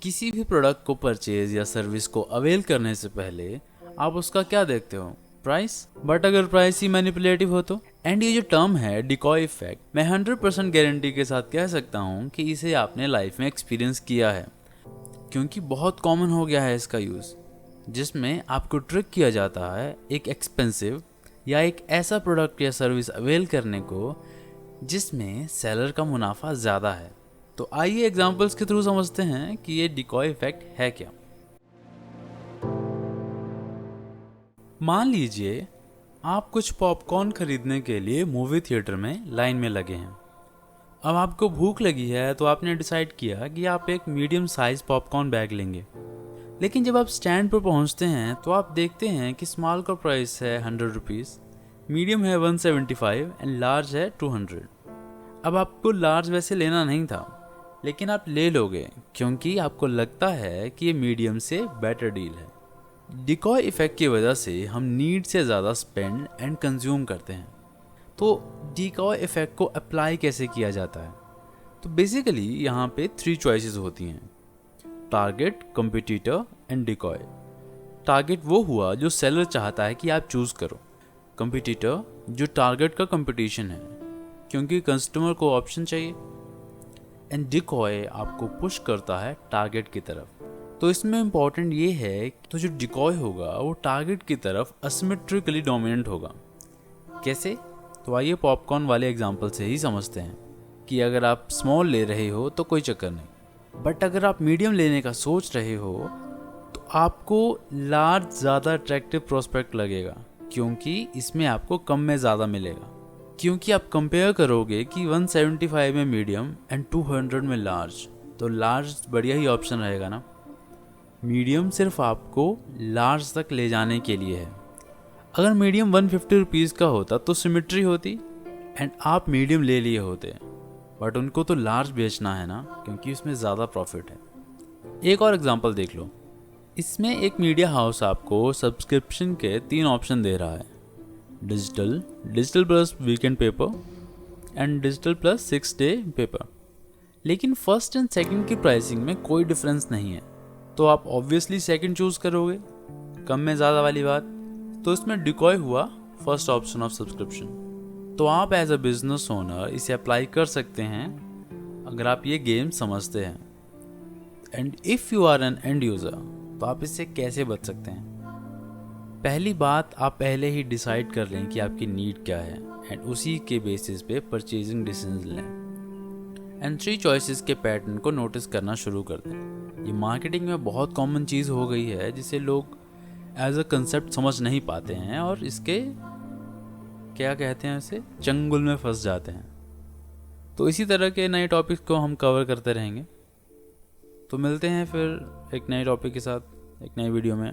किसी भी प्रोडक्ट को परचेज या सर्विस को अवेल करने से पहले आप उसका क्या देखते हो? प्राइस। बट अगर प्राइस ही मैनिपुलेटिव हो तो? एंड ये जो टर्म है डिकॉय इफेक्ट, मैं 100% गारंटी के साथ कह सकता हूँ कि इसे आपने लाइफ में एक्सपीरियंस किया है, क्योंकि बहुत कॉमन हो गया है इसका यूज़, जिसमें आपको ट्रिक किया जाता है एक एक्सपेंसिव या एक ऐसा प्रोडक्ट या सर्विस अवेल करने को जिसमें सेलर का मुनाफा ज़्यादा है। तो आइए एग्जांपल्स के थ्रू समझते हैं कि ये डिकॉय इफेक्ट है क्या। मान लीजिए आप कुछ पॉपकॉर्न खरीदने के लिए मूवी थिएटर में लाइन में लगे हैं। अब आपको भूख लगी है तो आपने डिसाइड किया कि आप एक मीडियम साइज पॉपकॉर्न बैग लेंगे। लेकिन जब आप स्टैंड पर पहुंचते हैं तो आप देखते हैं कि स्मॉल का प्राइस है 100 रुपीज़, मीडियम है 175 एंड लार्ज है 200। अब आपको लार्ज वैसे लेना नहीं था, लेकिन आप ले लोगे क्योंकि आपको लगता है कि ये मीडियम से बेटर डील है। डिकॉय इफेक्ट की वजह से हम नीड से ज़्यादा स्पेंड एंड कंज्यूम करते हैं। तो डिकॉय इफेक्ट को अप्लाई कैसे किया जाता है? तो बेसिकली यहाँ पे 3 चॉइसेस होती हैं: target, competitor and decoy. Target वो हुआ जो सेलर चाहता है कि आप चूज़ करो। कंपटीटर जो टारगेट का कंपटीशन है, क्योंकि कस्टमर को ऑप्शन चाहिए। एंड डिकॉय आपको पुश करता है टारगेट की तरफ। तो इसमें इम्पॉर्टेंट ये है तो जो डिकॉय होगा वो टारगेट की तरफ असिमेट्रिकली डोमिनेंट होगा। कैसे? तो आइए पॉपकॉर्न वाले एग्जांपल से ही समझते हैं कि अगर आप स्मॉल ले रहे हो तो कोई चक्कर नहीं, बट अगर आप मीडियम लेने का सोच रहे हो तो आपको लार्ज ज़्यादा अट्रैक्टिव प्रोस्पेक्ट लगेगा, क्योंकि इसमें आपको कम में ज़्यादा मिलेगा। क्योंकि आप कंपेयर करोगे कि 175 में मीडियम एंड 200 में लार्ज, तो लार्ज बढ़िया ही ऑप्शन रहेगा ना। मीडियम सिर्फ आपको लार्ज तक ले जाने के लिए है। अगर मीडियम 150 रुपीज़ का होता तो सिमेट्री होती एंड आप मीडियम ले लिए होते, बट उनको तो लार्ज बेचना है ना, क्योंकि उसमें ज़्यादा प्रॉफिट है। एक और एग्जांपल देख लो। इसमें एक मीडिया हाउस आपको सब्सक्रिप्शन के 3 ऑप्शन दे रहा है: digital plus weekend paper and digital plus 6 day paper. लेकिन फर्स्ट एंड सेकंड की प्राइसिंग में कोई डिफरेंस नहीं है, तो आप ऑब्वियसली सेकंड चूज करोगे, कम में ज़्यादा वाली बात। तो इसमें डिकॉय हुआ फर्स्ट ऑप्शन ऑफ सब्सक्रिप्शन। तो आप एज अ बिजनेस ओनर इसे अप्लाई कर सकते हैं अगर आप ये गेम समझते हैं। And if you are an end user, तो आप इससे कैसे बच सकते हैं? पहली बात, आप पहले ही डिसाइड कर लें कि आपकी नीड क्या है एंड उसी के बेसिस पे परचेजिंग डिसीजन लें। एंड 3 चॉइसेस के पैटर्न को नोटिस करना शुरू कर दें। ये मार्केटिंग में बहुत कॉमन चीज़ हो गई है जिसे लोग एज अ कंसेप्ट समझ नहीं पाते हैं और इसके क्या कहते हैं, इसे चंगुल में फंस जाते हैं। तो इसी तरह के नए टॉपिक्स को हम कवर करते रहेंगे। तो मिलते हैं फिर एक नए टॉपिक के साथ एक नई वीडियो में।